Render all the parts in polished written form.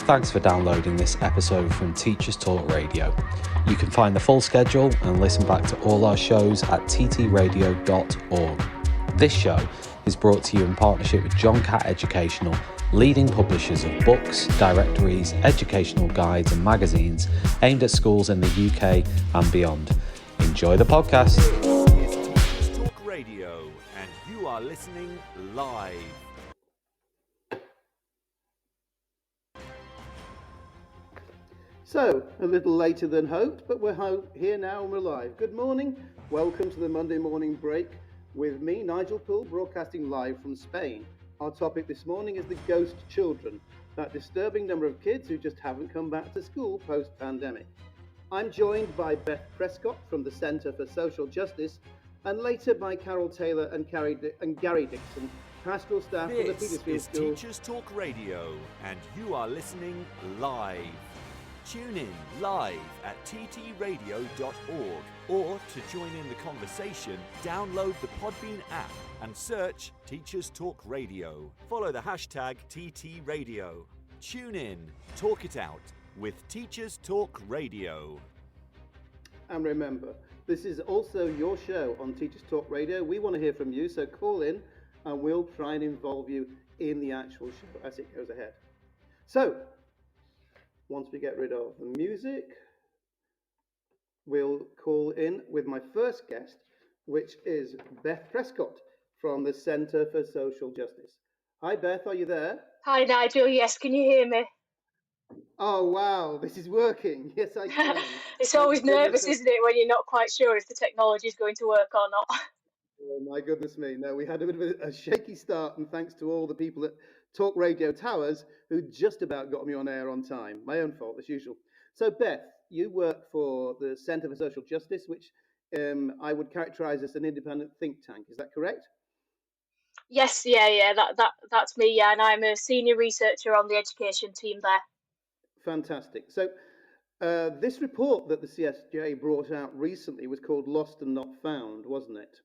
Thanks for downloading this episode from Teachers Talk Radio. You can find the full schedule and listen back to all our shows at ttradio.org. This show is brought to you in partnership with John Catt Educational, leading publishers of books, directories, educational guides and magazines aimed at schools in the UK and beyond. Enjoy the podcast. It's Teachers Talk Radio and you are listening live. So, a little later than hoped, but we're here now and we're live. Good morning, welcome to the Monday morning break with me, Nigel Poole, broadcasting live from Spain. Our topic this morning is the ghost children, that disturbing number of kids who just haven't come back to school post-pandemic. I'm joined by Beth Prescott from the Centre for Social Justice, and later by Carol Taylor and Gary Dixon, pastoral staff from the This Petersfield is School. Teachers Talk Radio and you are listening live. Tune in live at ttradio.org or to join in the conversation, download the Podbean app and search Teachers Talk Radio. Follow the hashtag TTRadio. Tune in, talk it out with Teachers Talk Radio. And remember, this is also your show on Teachers Talk Radio. We want to hear from you, so call in and we'll try and involve you in the actual show as it goes ahead. So, once we get rid of the music, we'll call in with my first guest, which is Beth Prescott from the Centre for Social Justice. Hi Beth, are you there? Hi Nigel, yes, can you hear me? Oh wow, this is working. Yes, I can. It's always nervous, isn't it, when you're not quite sure if the technology is going to work or not. Oh my goodness me, no, we had a bit of a shaky start, and thanks to all the people at Talk Radio Towers who just about got me on air on time. My own fault, as usual. So Beth, you work for the Centre for Social Justice, which I would characterise as an independent think tank. Is that correct? Yes, yeah, that's me, yeah, and I'm a senior researcher on the education team there. Fantastic. So this report that the CSJ brought out recently was called Lost and Not Found, wasn't it?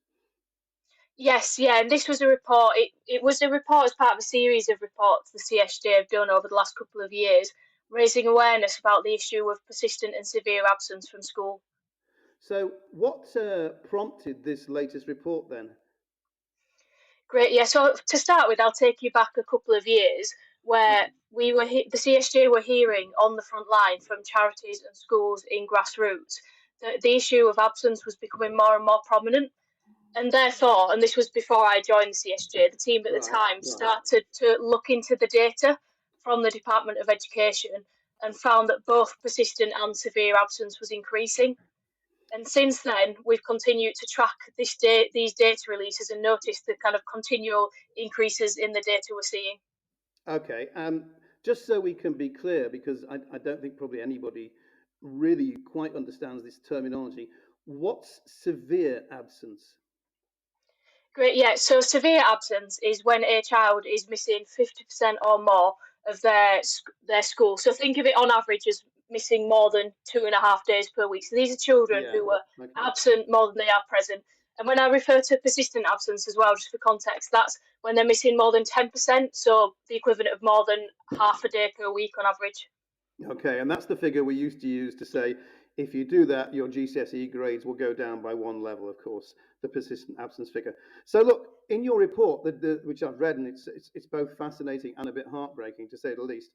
Yes, yeah, and this was a report. It was a report as part of a series of reports the CSJ have done over the last couple of years, raising awareness about the issue of persistent and severe absence from school. So what prompted this latest report then? Great, yeah, so to start with, I'll take you back a couple of years where the CSJ were hearing on the front line from charities and schools in grassroots that the issue of absence was becoming more and more prominent. And therefore, and this was before I joined the CSJ, the team at the time started to look into the data from the Department of Education and found that both persistent and severe absence was increasing. And since then, we've continued to track these data releases and noticed the kind of continual increases in the data we're seeing. Okay, just so we can be clear, because I don't think probably anybody really quite understands this terminology, what's severe absence? Great, yeah. So severe absence is when a child is missing 50% or more of their school. So think of it on average as missing more than 2.5 days per week. So these are children who are absent more than they are present. And when I refer to persistent absence as well, just for context, that's when they're missing more than 10%, so the equivalent of more than half a day per week on average. Okay, and that's the figure we used to use to say, if you do that, your GCSE grades will go down by one level, of course, the persistent absence figure. So look, in your report, which I've read, and it's both fascinating and a bit heartbreaking, to say the least,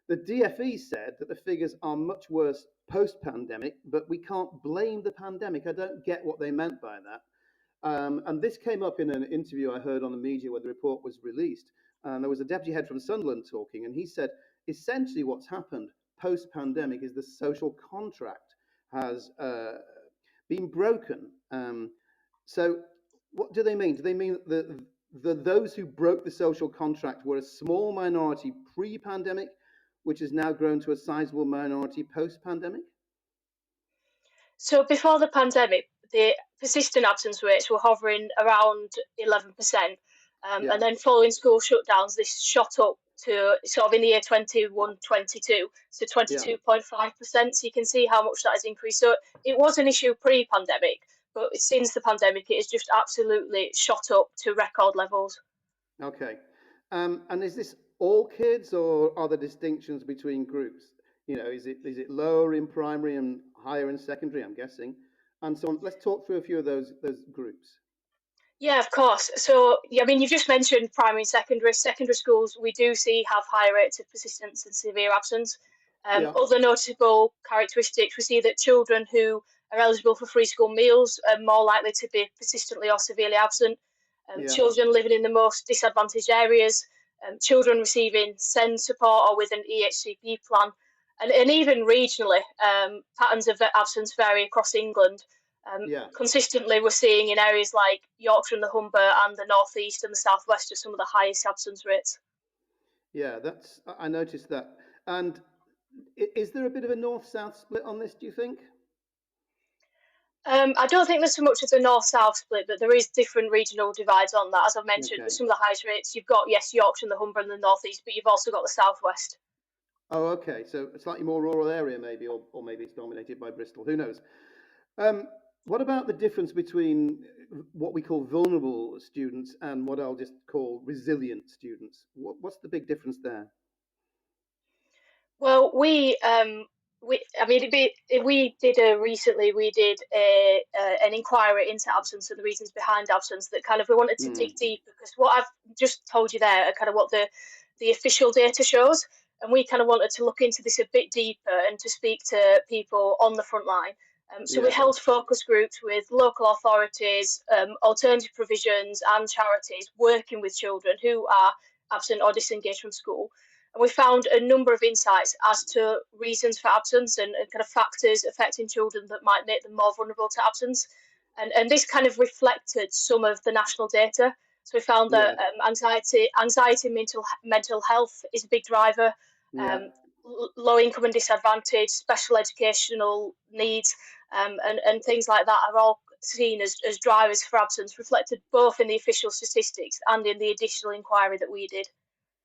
the DfE said that the figures are much worse post-pandemic, but we can't blame the pandemic. I don't get what they meant by that. And this came up in an interview I heard on the media where the report was released. And there was a deputy head from Sunderland talking, and he said, essentially what's happened post-pandemic is the social contract has been broken. So what do they mean? Do they mean that those who broke the social contract were a small minority pre-pandemic, which has now grown to a sizable minority post-pandemic? So before the pandemic, the persistent absence rates were hovering around 11%. And then following school shutdowns, this shot up to sort of in the year 21-22, so 22.5%. So you can see how much that has increased. So it was an issue pre-pandemic, but since the pandemic, it has just absolutely shot up to record levels. Okay. And is this all kids, or are there distinctions between groups? You know, is it lower in primary and higher in secondary? I'm guessing, and so on. Let's talk through a few of those groups. Yeah, of course. So, yeah, I mean, you've just mentioned primary and secondary. Secondary schools, we do see have high rates of persistence and severe absence. Yeah, Other notable characteristics, we see that children who are eligible for free school meals are more likely to be persistently or severely absent. yeah, Children living in the most disadvantaged areas, children receiving SEND support or with an EHCP plan, and even regionally, patterns of absence vary across England. yeah, Consistently, we're seeing in areas like Yorkshire and the Humber and the North East and the South West are some of the highest absence rates. yeah. I noticed that. And is there a bit of a north-south split on this? Do you think? I don't think there's so much as a north-south split, but there is different regional divides on that. As I've mentioned, Okay. with some of the highest rates, you've got, yes, Yorkshire and the Humber and the North East, but you've also got the South West. Oh, okay. So a slightly more rural area, maybe, or maybe it's dominated by Bristol. Who knows? Um, what about the difference between what we call vulnerable students and what I'll just call resilient students? What's the big difference there? Well, I mean, we did recently. We did an inquiry into absence and the reasons behind absence. That kind of we wanted to dig Mm, deep because what I've just told you there are kind of what the official data shows, and we kind of wanted to look into this a bit deeper and to speak to people on the front line. So we yeah, held focus groups with local authorities, alternative provisions, and charities working with children who are absent or disengaged from school, and we found a number of insights as to reasons for absence and kind of factors affecting children that might make them more vulnerable to absence. And this kind of reflected some of the national data. So we found that yeah, anxiety, mental health is a big driver. yeah, Um, Low income and disadvantage, special educational needs, and things like that are all seen as drivers for absence, reflected both in the official statistics and in the additional inquiry that we did.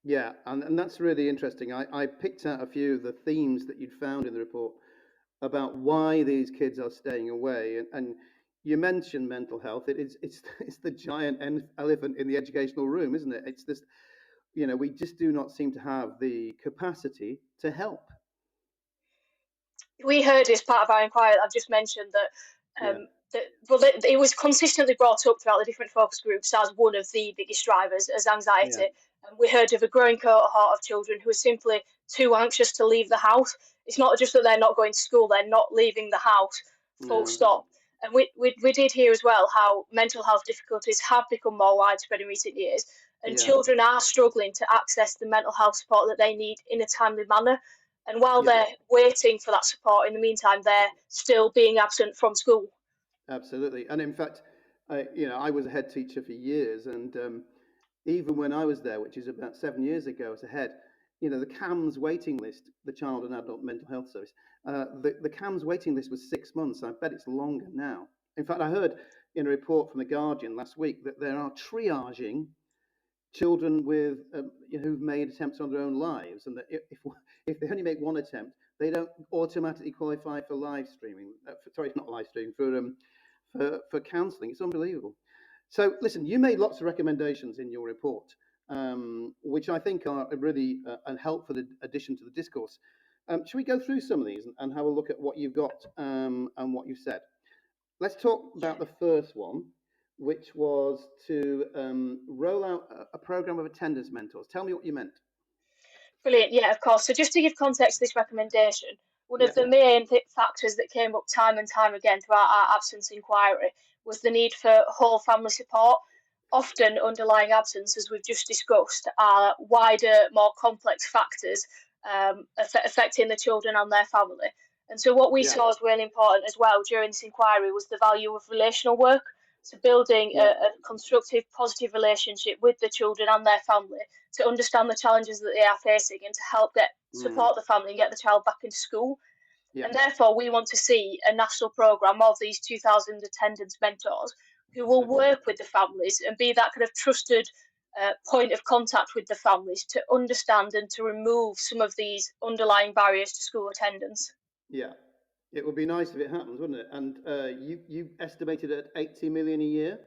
yeah. And that's really interesting. I picked out a few of the themes that you'd found in the report about why these kids are staying away. And you mentioned mental health. It's the giant elephant in the educational room, isn't it? It's this, you know, we just do not seem to have the capacity to help. We heard as part of our inquiry, I've just mentioned that, Yeah, it was consistently brought up throughout the different focus groups as one of the biggest drivers as yeah, anxiety. And we heard of a growing cohort of children who are simply too anxious to leave the house. It's not just that they're not going to school, they're not leaving the house, full no, stop. And we did hear as well how mental health difficulties have become more widespread in recent years, and yeah, children are struggling to access the mental health support that they need in a timely manner. And while yeah. they're waiting for that support, in the meantime, they're still being absent from school. Absolutely. And in fact, I was a head teacher for years, and even when I was there, which is about 7 years ago as a head, the CAMS waiting list, the Child and Adult Mental Health Service, the CAMS waiting list was 6 months. I bet it's longer now. In fact, I heard in a report from The Guardian last week that there are triaging children with who've made attempts on their own lives, and that if they only make one attempt, they don't automatically qualify for live streaming. Sorry, not live streaming, for counselling. It's unbelievable. So, listen, you made lots of recommendations in your report, which I think are really a helpful addition to the discourse. Should we go through some of these and have a look at what you've got and what you've said? Let's talk about the first one, which was to roll out a program of attendance mentors. Tell me what you meant. Brilliant, yeah, of course. So just to give context to this recommendation, one Yeah, of the main factors that came up time and time again throughout our absence inquiry was the need for whole family support. Often underlying absence, as we've just discussed, are wider, more complex factors affecting the children and their family. And so what we yeah, saw as really important as well during this inquiry was the value of relational work. So building yeah, a constructive, positive relationship with the children and their family to understand the challenges that they are facing and to help mm, support the family and get the child back into school. yeah, And therefore, we want to see a national programme of these 2,000 attendance mentors who will okay, work with the families and be that kind of trusted point of contact with the families to understand and to remove some of these underlying barriers to school attendance. yeah. It would be nice if it happens, wouldn't it? And you estimated at 80 million a year,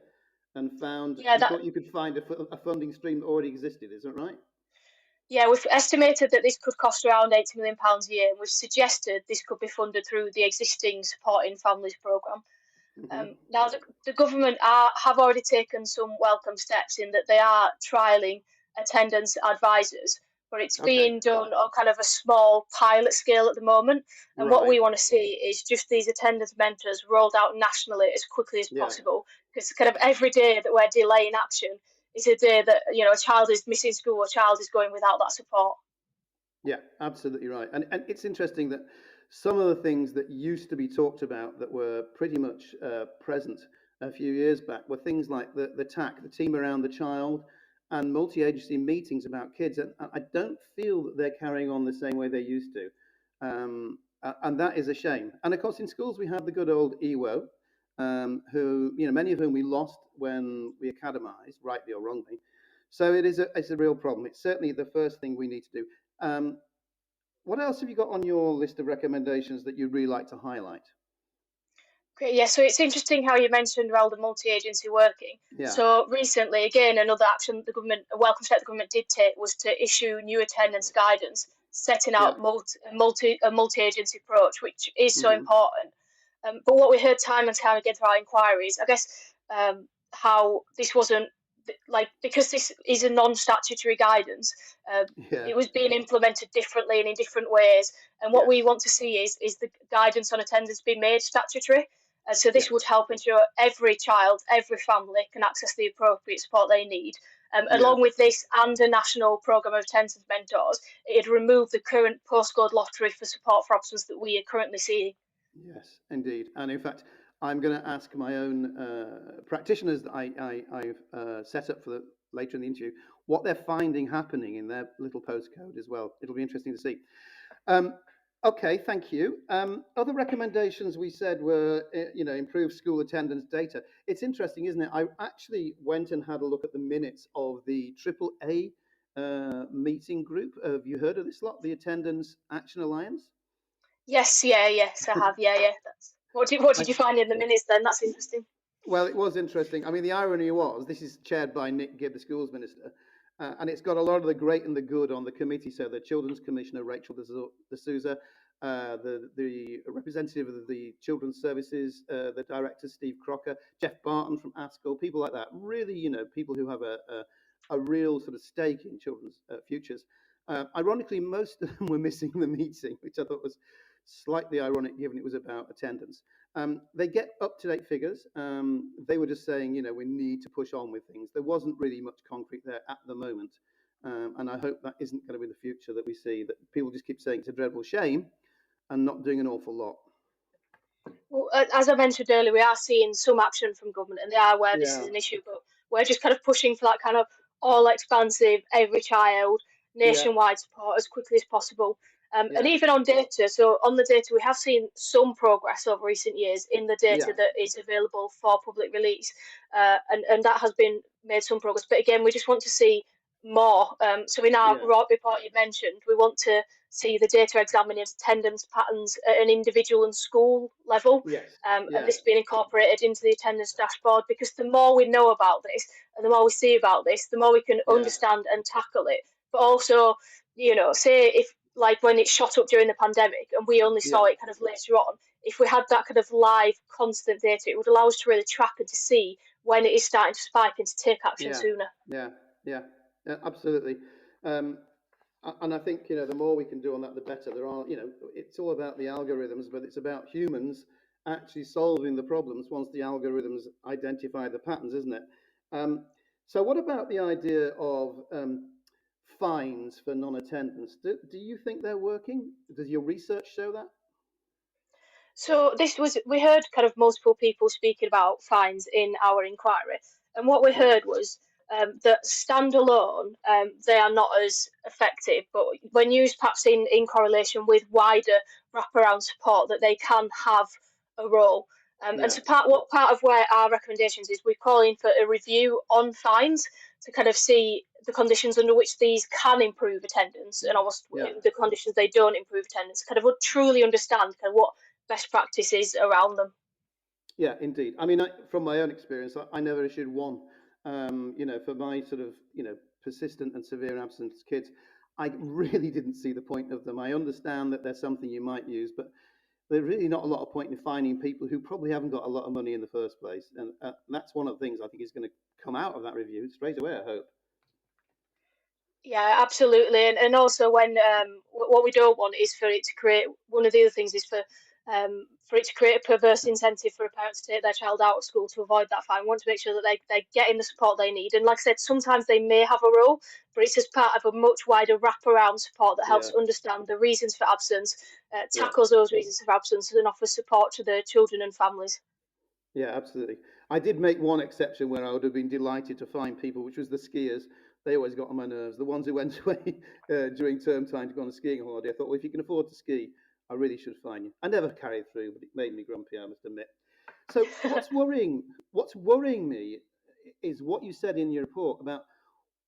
and found Yeah, you thought you could find a funding stream that already existed. Is that right? Yeah, we've estimated that this could cost around £80 million a year, and we've suggested this could be funded through the existing Supporting Families programme. Now, the government have already taken some welcome steps in that they are trialling attendance advisors, but it's being done on kind of a small pilot scale at the moment. And what we want to see is just these attendance mentors rolled out nationally as quickly as possible, because kind of every day that we're delaying action is a day that, you know, a child is missing school, a child is going without that support. Yeah, absolutely right. And it's interesting that some of the things that used to be talked about that were pretty much present a few years back were things like the TAC, the team around the child, and multi-agency meetings about kids. And I don't feel that they're carrying on the same way they used to. And that is a shame. And of course, in schools, we have the good old EWO, who, you know, many of whom we lost when we academized, rightly or wrongly. So it's a real problem. It's certainly the first thing we need to do. What else have you got on your list of recommendations that you'd really like to highlight? Great, yeah, so it's interesting how you mentioned around the multi-agency working. Yeah. So recently, again, another action the government, a welcome step the government did take was to issue new attendance guidance, setting out a multi-agency approach, which is so important. But what we heard time and time again through our inquiries, I guess, how this wasn't because this is a non-statutory guidance, it was being implemented differently and in different ways. And what we want to see is the guidance on attendance being made statutory. So this would help ensure every child, every family can access the appropriate support they need. Along with this and a national programme of attendance mentors, it'd remove the current postcode lottery for support for absence that we are currently seeing. Yes, indeed. And in fact, I'm going to ask my own practitioners that I've set up for later in the interview what they're finding happening in their little postcode as well. It'll be interesting to see. Okay, thank you. Other recommendations we said were, improve school attendance data. It's interesting, isn't it? I actually went and had a look at the minutes of the AAA meeting group. Have you heard of this lot, the Attendance Action Alliance? Yes, I have. Yeah. What did you find in the minutes then? That's interesting. Well, it was interesting. I mean, the irony was this is chaired by Nick Gibb, the schools minister, and it's got a lot of the great and the good on the committee. So the Children's Commissioner, Rachel de Souza, the representative of the Children's Services, the director, Steve Crocker, Jeff Barton from ASCL, people like that. Really, people who have a real sort of stake in children's futures. Ironically, most of them were missing the meeting, which I thought was slightly ironic given it was about attendance. They get up-to-date figures. They were just saying, we need to push on with things. There wasn't really much concrete there at the moment. And I hope that isn't going to be the future that we see, that people just keep saying it's a dreadful shame and not doing an awful lot. Well, as I mentioned earlier, we are seeing some action from government and they are aware this is an issue, but we're just kind of pushing for that kind of all-expansive, every child, nationwide support as quickly as possible. And even on data, so on the data, we have seen some progress over recent years in the data that is available for public release, and that has been made some progress. But again, we just want to see more. So in our report you mentioned, we want to see the data examining attendance patterns at an individual and school level, and this being incorporated into the attendance dashboard, because the more we know about this and the more we see about this, the more we can understand and tackle it. But also, say if like when it shot up during the pandemic and we only saw it kind of later on, if we had that kind of live constant data, it would allow us to really track and to see when it is starting to spike and to take action sooner. Yeah, absolutely. And I think, the more we can do on that, the better. There are, it's all about the algorithms, but it's about humans actually solving the problems once the algorithms identify the patterns, isn't it? So what about the idea of fines for non-attendance? Do you think they're working? Does your research show that? So we heard kind of multiple people speaking about fines in our inquiry. And what we heard was that standalone, they are not as effective, but when used perhaps in correlation with wider wraparound support, that they can have a role. And so part of where our recommendations is, we're calling for a review on fines to kind of see the conditions under which these can improve attendance and almost the conditions they don't improve attendance, kind of truly understand kind of what best practices around them. Yeah, indeed. I mean, from my own experience, I never issued one. For my sort of, persistent and severe absence kids, I really didn't see the point of them. I understand that there's something you might use, but there's really not a lot of point in finding people who probably haven't got a lot of money in the first place. And that's one of the things I think is going to come out of that review straight away, I hope. Yeah, absolutely, and also when what we don't want is for it to create one of the other things is for it to create a perverse incentive for a parent to take their child out of school to avoid that fine. We want to make sure that they're getting the support they need, and like I said, sometimes they may have a role, but it's as part of a much wider wraparound support that Yeah, helps understand the reasons for absence, yeah, tackles those reasons for absence, and offers support to the children and families. yeah, absolutely. I did make one exception where I would have been delighted to find people, which was the skiers. They always got on my nerves. The ones who went away during term time to go on a skiing holiday. I thought, well, if you can afford to ski, I really should find you. I never carried through, but it made me grumpy, I must admit. So what's worrying me is what you said in your report about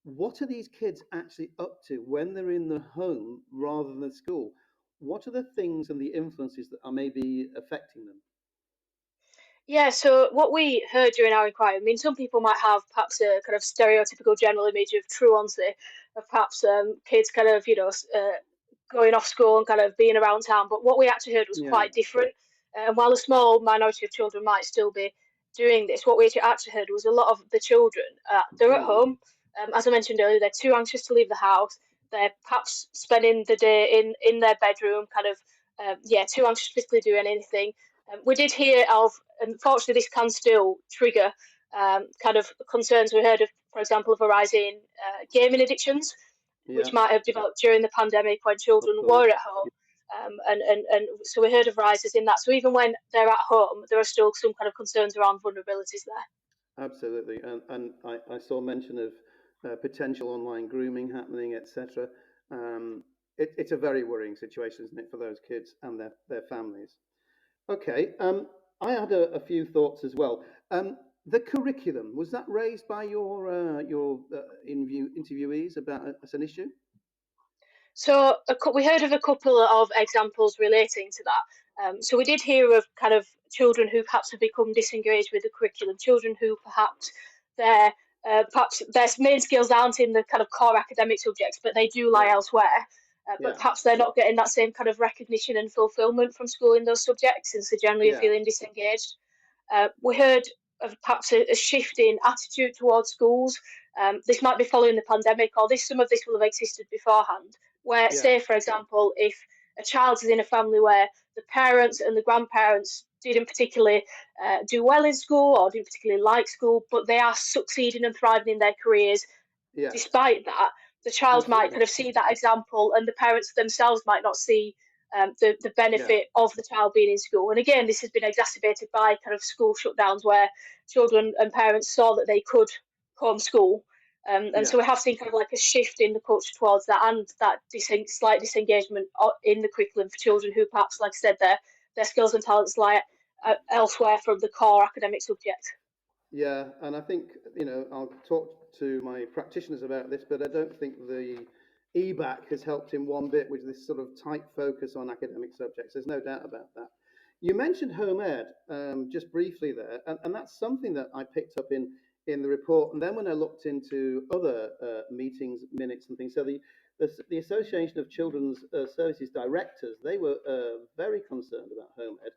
what are these kids actually up to when they're in the home rather than the school? What are the things and the influences that are maybe affecting them? Yeah, so what we heard during our inquiry, I mean, some people might have perhaps a kind of stereotypical general image of truancy, of perhaps kids kind of, going off school and kind of being around town. But what we actually heard was Yeah. quite different. And while a small minority of children might still be doing this, what we actually heard was a lot of the children, they're at home. As I mentioned earlier, they're too anxious to leave the house. They're perhaps spending the day in their bedroom, kind of, too anxious to physically do anything. We did hear of, unfortunately, this can still trigger kind of concerns. We heard of, for example, of a rise in gaming addictions, Yeah, which might have developed during the pandemic when of children course. were at home. And so we heard of rises in that. So even when they're at home, there are still some kind of concerns around vulnerabilities there. Absolutely. And I saw mention of potential online grooming happening, etc. It's a very worrying situation, isn't it, for those kids and their families? Okay. I had a few thoughts as well. The curriculum, was that raised by your interviewees about as an issue? So we heard of a couple of examples relating to that. So we did hear of kind of children who perhaps have become disengaged with the curriculum, children who perhaps their main skills aren't in the kind of core academic subjects, but they do lie Yeah, elsewhere. But yeah, perhaps they're not getting that same kind of recognition and fulfillment from school in those subjects, and so generally are yeah, feeling disengaged. We heard of perhaps a shift in attitude towards schools. This might be following the pandemic, or some of this will have existed beforehand. Where, yeah, say, for example, if a child is in a family where the parents and the grandparents didn't particularly do well in school or didn't particularly like school, but they are succeeding and thriving in their careers yeah, despite that, the child might absolutely. kind of see that example, and the parents themselves might not see the Yeah, benefit of the child being in school. And again, this has been exacerbated by kind of school shutdowns where children and parents saw that they could homeschool. And yeah. so we have seen kind of like a shift in the culture towards that, and that slight disengagement in the curriculum for children who perhaps, like I said, their skills and talents lie elsewhere from the core academic subject. Yeah, and I think, I'll talk to my practitioners about this, but I don't think the EBAC has helped him one bit with this sort of tight focus on academic subjects. There's no doubt about that. You mentioned home ed just briefly there, and that's something that I picked up in the report. And then when I looked into other meetings, minutes, and things, so the Association of Children's Services Directors, they were very concerned about home ed.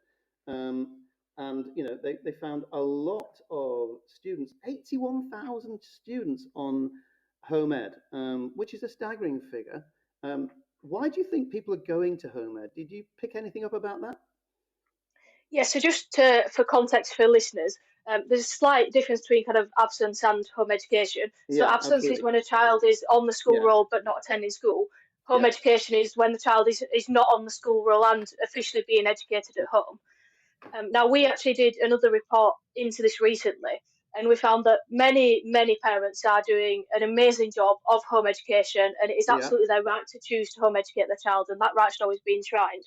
And they found a lot of students, 81,000 students on home ed, which is a staggering figure. Why do you think people are going to home ed? Did you pick anything up about that? Yeah, so for context for listeners, there's a slight difference between kind of absence and home education. So Yeah, absence is absolutely. when a child is on the school Yeah, roll but not attending school. Home yeah, education is when the child is not on the school roll and officially being educated at home. Now, we actually did another report into this recently, and we found that many parents are doing an amazing job of home education, and it is yeah, absolutely their right to choose to home educate their child, and that right should always be enshrined.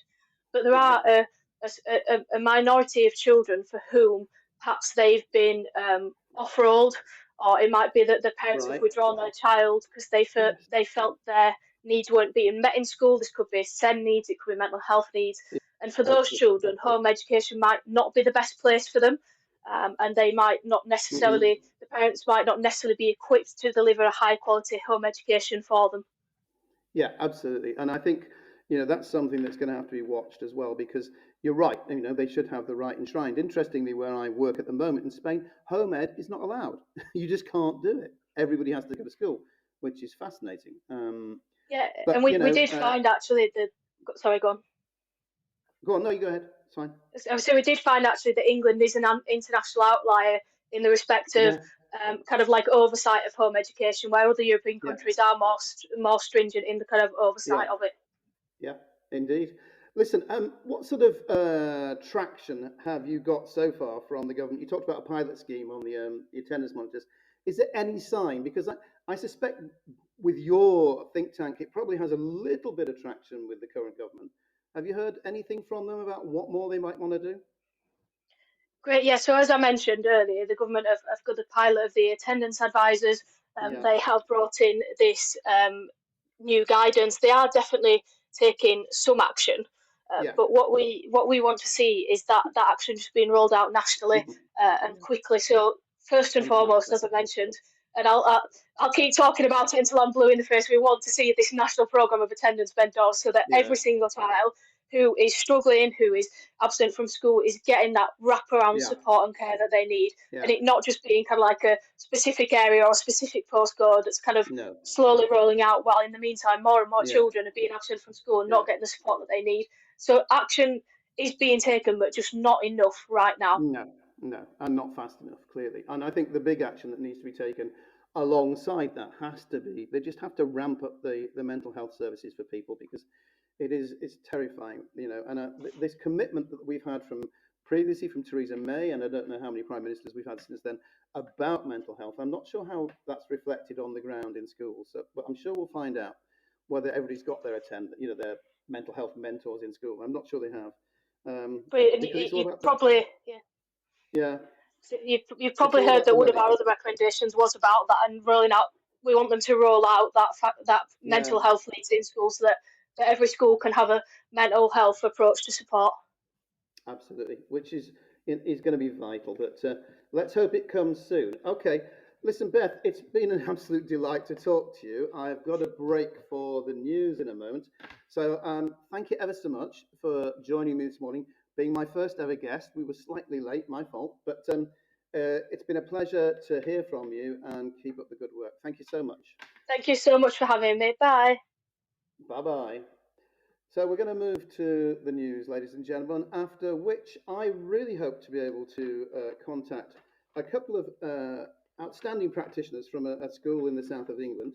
But there right, are a minority of children for whom perhaps they've been off-rolled, or it might be that the parents have right. withdrawn their child because Yes, they felt their needs weren't being met in school. This could be SEN needs, it could be mental health needs, yeah, and for those absolutely. children, home education might not be the best place for them. And they might not Hmm. necessarily, the parents might not necessarily be equipped to deliver a high quality home education for them. Yeah, absolutely. And I think, that's something that's going to have to be watched as well, because you're right. They should have the right enshrined. Interestingly, where I work at the moment in Spain, home ed is not allowed. You just can't do it. Everybody has to go to school, which is fascinating. Yeah, and But, we did find actually sorry, go on. Go on. No, you go ahead. It's fine. So we did find actually that England is an international outlier in the respect of kind of like oversight of home education, where other European countries are more stringent in the kind of oversight of it. Yeah, indeed. Listen, what sort of traction have you got so far from the government? You talked about a pilot scheme on the attendance monitors. Is there any sign? Because I suspect with your think tank, it probably has a little bit of traction with the current government. Have you heard anything from them about what more they might want to do? Great, yeah. So as I mentioned earlier, the government have got the pilot of the attendance advisors. They have brought in this new guidance. They are definitely taking some action, but what we want to see is that action just being rolled out nationally and quickly. So first and foremost, as I mentioned, and I'll keep talking about it until I'm blue in the face. We want to see this national programme of attendance mentors, so that every single child who is struggling, who is absent from school, is getting that wraparound support and care that they need, and it not just being kind of like a specific area or a specific postcode that's kind of slowly rolling out, while in the meantime more and more children are being absent from school and not getting the support that they need. So action is being taken, but just not enough right now. No, and not fast enough, clearly. And I think the big action that needs to be taken alongside that has to be, they just have to ramp up the mental health services for people, because it's terrifying, and this commitment that we've had from previously from Theresa May, and I don't know how many prime ministers we've had since then, about mental health. I'm not sure how that's reflected on the ground in schools, but I'm sure we'll find out whether everybody's got their their mental health mentors in school. I'm not sure they have. You've probably heard that one of our other recommendations was about that, and rolling out. We want them to roll out that mental health leads in schools, so that every school can have a mental health approach to support. Absolutely, which is going to be vital. But let's hope it comes soon. Okay, listen, Beth, it's been an absolute delight to talk to you. I've got a break for the news in a moment, so thank you ever so much for joining me this morning, being my first ever guest. We were slightly late, my fault, but it's been a pleasure to hear from you, and keep up the good work. Thank you so much. Thank you so much for having me. Bye. Bye-bye. So we're going to move to the news, ladies and gentlemen, after which I really hope to be able to contact a couple of outstanding practitioners from a school in the south of England,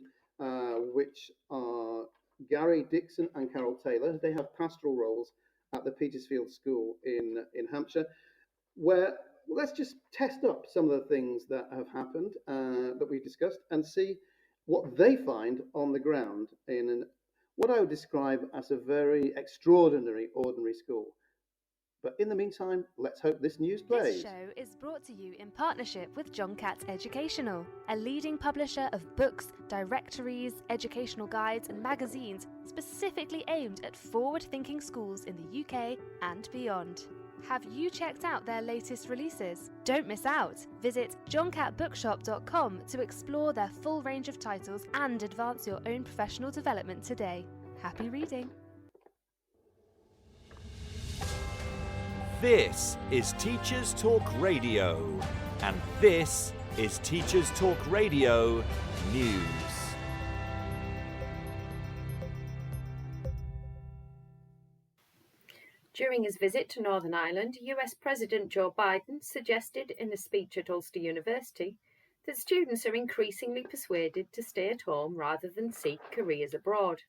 which are Gary Dixon and Carol Taylor. They have pastoral roles at the Petersfield School in Hampshire, where let's just test up some of the things that have happened that we've discussed, and see what they find on the ground in what I would describe as a very extraordinary, ordinary school. But in the meantime, let's hope this news plays. This show is brought to you in partnership with John Catt Educational, a leading publisher of books, directories, educational guides and magazines specifically aimed at forward-thinking schools in the UK and beyond. Have you checked out their latest releases? Don't miss out! Visit johncattbookshop.com to explore their full range of titles and advance your own professional development today. Happy reading! This is Teachers Talk Radio, and this is Teachers Talk Radio News. During his visit to Northern Ireland, US President Joe Biden suggested in a speech at Ulster University that students are increasingly persuaded to stay at home rather than seek careers abroad.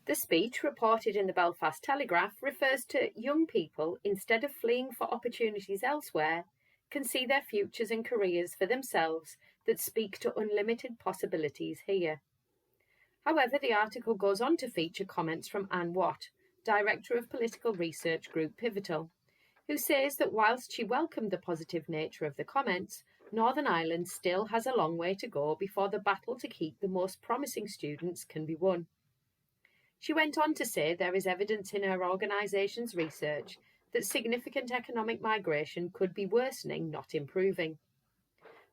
The speech, reported in the Belfast Telegraph, refers to young people, instead of fleeing for opportunities elsewhere, can see their futures and careers for themselves that speak to unlimited possibilities here. However, the article goes on to feature comments from Anne Watt, Director of Political Research Group Pivotal, who says that whilst she welcomed the positive nature of the comments, Northern Ireland still has a long way to go before the battle to keep the most promising students can be won. She went on to say there is evidence in her organisation's research that significant economic migration could be worsening, not improving.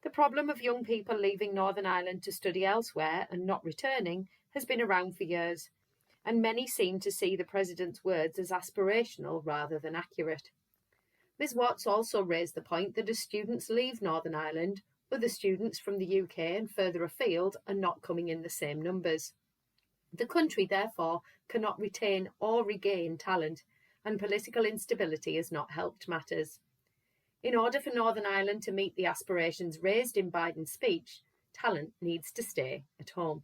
The problem of young people leaving Northern Ireland to study elsewhere and not returning has been around for years, and many seem to see the President's words as aspirational rather than accurate. Ms Watts also raised the point that as students leave Northern Ireland, other students from the UK and further afield are not coming in the same numbers. The country, therefore, cannot retain or regain talent, and political instability has not helped matters. In order for Northern Ireland to meet the aspirations raised in Biden's speech, talent needs to stay at home.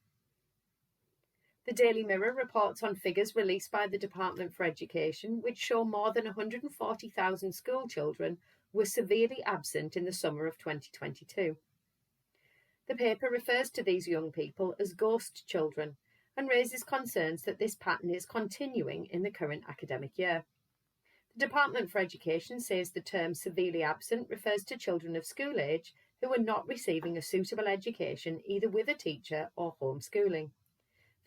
The Daily Mirror reports on figures released by the Department for Education, which show more than 140,000 school children were severely absent in the summer of 2022. The paper refers to these young people as ghost children and raises concerns that this pattern is continuing in the current academic year. The Department for Education says the term severely absent refers to children of school age who are not receiving a suitable education either with a teacher or homeschooling.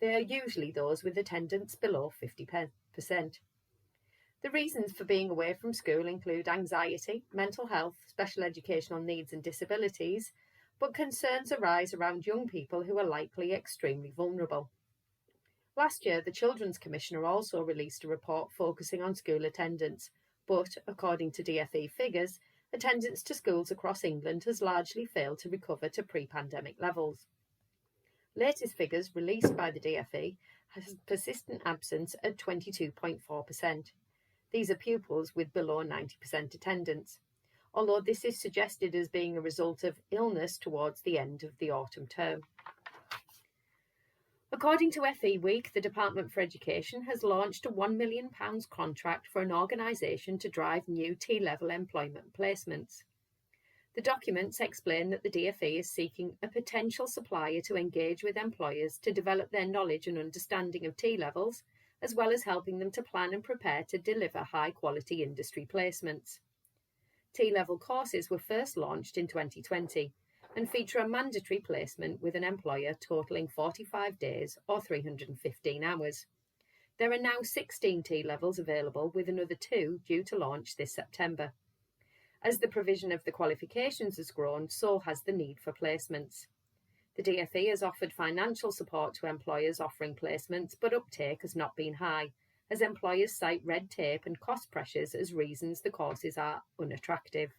They are usually those with attendance below 50%. The reasons for being away from school include anxiety, mental health, special educational needs and disabilities, but concerns arise around young people who are likely extremely vulnerable. Last year, the Children's Commissioner also released a report focusing on school attendance, but, according to DfE figures, attendance to schools across England has largely failed to recover to pre-pandemic levels. Latest figures released by the DfE has persistent absence at 22.4%. These are pupils with below 90% attendance, although this is suggested as being a result of illness towards the end of the autumn term. According to FE Week, the Department for Education has launched a £1 million contract for an organisation to drive new T-level employment placements. The documents explain that the DfE is seeking a potential supplier to engage with employers to develop their knowledge and understanding of T-levels, as well as helping them to plan and prepare to deliver high-quality industry placements. T-level courses were first launched in 2020 and feature a mandatory placement with an employer totalling 45 days or 315 hours. There are now 16 T-levels available, with another 2 due to launch this September. As the provision of the qualifications has grown, so has the need for placements. The DfE has offered financial support to employers offering placements, but uptake has not been high, as employers cite red tape and cost pressures as reasons the courses are unattractive.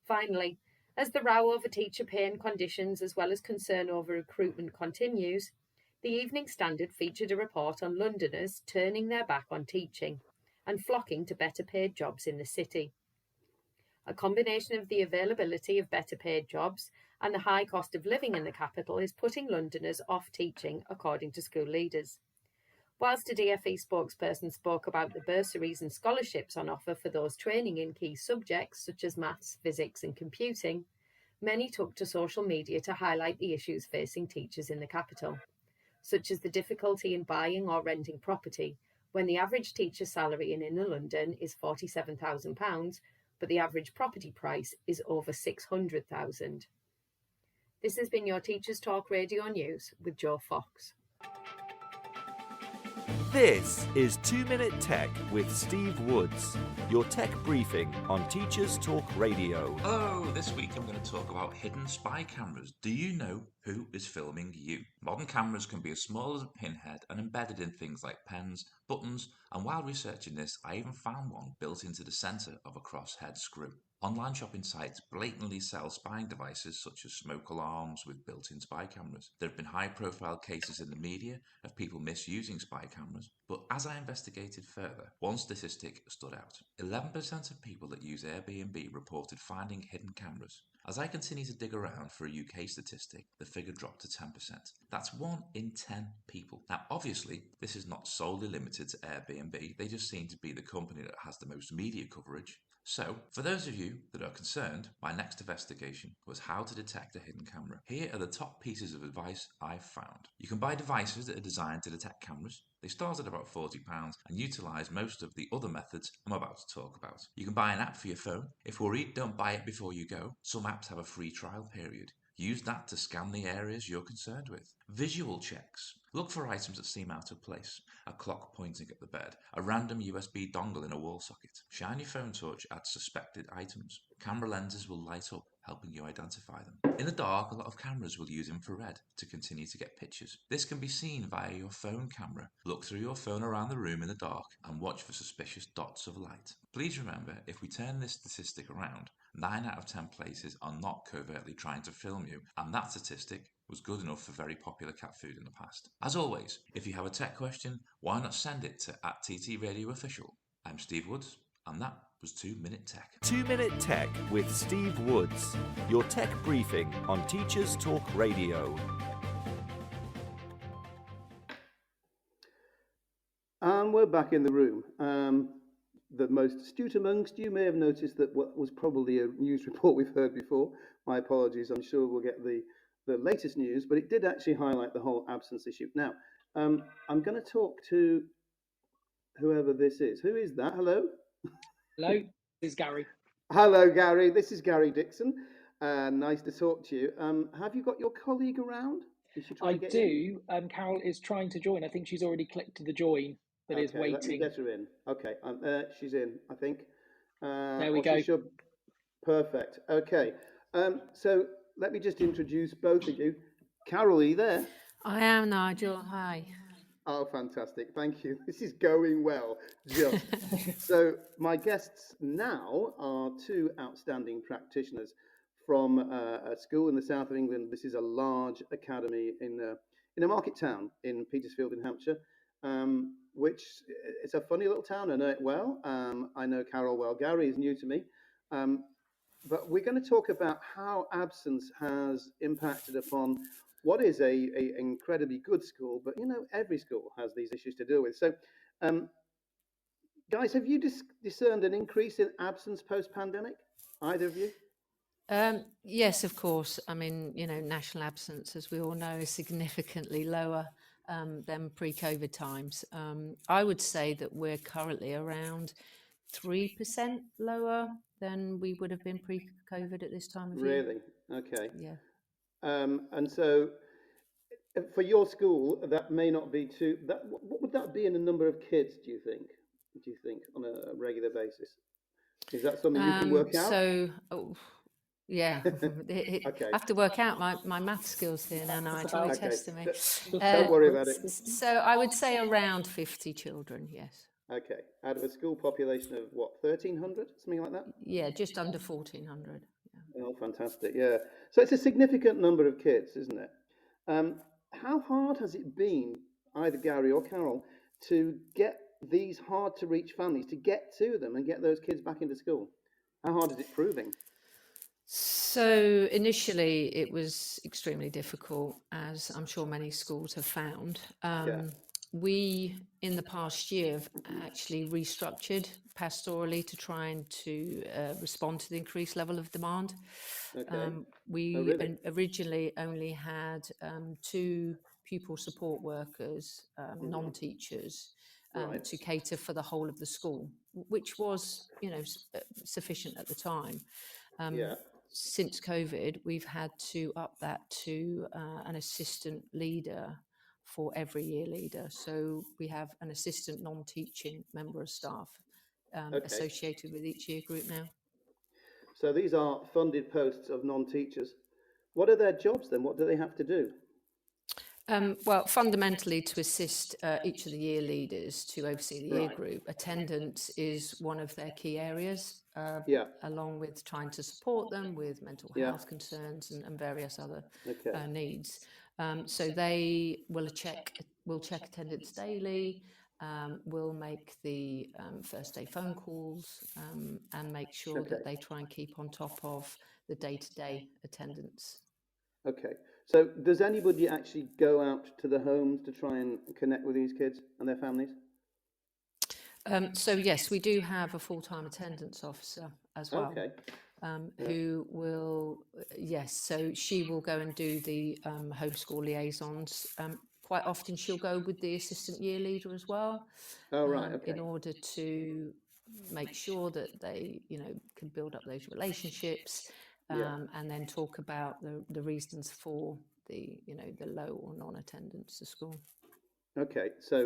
Finally, as the row over teacher pay and conditions, as well as concern over recruitment, continues, the Evening Standard featured a report on Londoners turning their back on teaching and flocking to better paid jobs in the city. A combination of the availability of better paid jobs and the high cost of living in the capital is putting Londoners off teaching, according to school leaders. Whilst a DfE spokesperson spoke about the bursaries and scholarships on offer for those training in key subjects such as maths, physics and computing, many took to social media to highlight the issues facing teachers in the capital, such as the difficulty in buying or renting property, when the average teacher salary in inner London is £47,000, but the average property price is over £600,000. This has been your Teachers Talk Radio News with Joe Fox. This is 2 Minute Tech with Steve Woods, your tech briefing on Teachers Talk Radio. Hello, this week I'm going to talk about hidden spy cameras. Do you know who is filming you? Modern cameras can be as small as a pinhead and embedded in things like pens, buttons, and while researching this, I even found one built into the centre of a crosshead screw. Online shopping sites blatantly sell spying devices such as smoke alarms with built-in spy cameras. There have been high-profile cases in the media of people misusing spy cameras, but as I investigated further, one statistic stood out. 11% of people that use Airbnb reported finding hidden cameras. As I continue to dig around for a UK statistic, the figure dropped to 10%. That's 1 in 10 people. Now, obviously, this is not solely limited to Airbnb. They just seem to be the company that has the most media coverage. So, for those of you that are concerned, my next investigation was how to detect a hidden camera. Here are the top pieces of advice I've found. You can buy devices that are designed to detect cameras. They start at about £40 and utilise most of the other methods I'm about to talk about. You can buy an app for your phone. If worried, don't buy it before you go. Some apps have a free trial period. Use that to scan the areas you're concerned with. Visual checks. Look for items that seem out of place. A clock pointing at the bed. A random USB dongle in a wall socket. Shine your phone torch at suspected items. Camera lenses will light up. helping you identify them. In the dark, a lot of cameras will use infrared to continue to get pictures. This can be seen via your phone camera. Look through your phone around the room in the dark and watch for suspicious dots of light. Please remember, if we turn this statistic around, 9 out of 10 places are not covertly trying to film you, and that statistic was good enough for very popular cat food in the past. As always, if you have a tech question, why not send it to @TTRadioOfficial. I'm Steve Woods, and that was 2 Minute Tech. 2 Minute Tech with Steve Woods, your tech briefing on Teachers Talk Radio. And we're back in the room. The most astute amongst you may have noticed that what was probably a news report we've heard before. My apologies, I'm sure we'll get the latest news, but it did actually highlight the whole absence issue. Now, I'm going to talk to whoever this is. Who is that? Hello? Hello, this is Gary. Hello, Gary. This is Gary Dixon. Nice to talk to you. Have you got your colleague around? Is she trying to get in? Carol is trying to join. I think she's already clicked the join, but is waiting. Let me get her in. Okay, she's in, I think. There we go. Perfect. Okay. So let me just introduce both of you. Carol, are you there? I am, Nigel. Hi. Oh, fantastic. Thank you. This is going well. Just. So my guests now are two outstanding practitioners from a school in the south of England. This is a large academy in a market town in Petersfield in Hampshire, which is a funny little town. I know it well. I know Carol well. Gary is new to me. But we're going to talk about how absence has impacted upon what is a incredibly good school, but every school has these issues to deal with. So, guys, have you discerned an increase in absence post-pandemic? Either of you? Yes, of course. I mean, national absence, as we all know, is significantly lower than pre-COVID times. I would say that we're currently around 3% lower than we would have been pre-COVID at this time of year. Really? Okay. Yeah. And so for your school, that may not be too, what would that be in a number of kids, do you think, on a regular basis? Is that something you can work out? Yeah, Okay. I have to work out my math skills here now, Nigel. You're testing me. Don't worry about it. So I would say around 50 children, yes. Okay. Out of a school population of what, 1,300, something like that? Yeah, just under 1,400. Yeah. Oh, fantastic. Yeah. So it's a significant number of kids, isn't it? How hard has it been, either Gary or Carol, to get these hard to reach families, to get to them and get those kids back into school? How hard is it proving? So initially it was extremely difficult, as I'm sure many schools have found. We, in the past year, have actually restructured pastorally to try and to respond to the increased level of demand. Okay. We originally only had 2 pupil support workers, non-teachers, to cater for the whole of the school, which was, sufficient at the time. Since COVID, we've had to up that to an assistant leader for every year leader. So we have an assistant non-teaching member of staff associated with each year group now. So these are funded posts of non-teachers. What are their jobs then? What do they have to do? Well, fundamentally to assist each of the year leaders to oversee the year group. Attendance is one of their key areas, along with trying to support them with mental health concerns and various other needs. So they will check attendance daily, will make the first day phone calls, and make sure that they try and keep on top of the day-to-day attendance. Okay. So does anybody actually go out to the homes to try and connect with these kids and their families? So yes, we do have a full-time attendance officer as well, who will, so she will go and do the homeschool liaisons. Quite often she'll go with the assistant year leader as well, in order to make sure that they, can build up those relationships. And then talk about the reasons for the low or non-attendance to school. Okay, so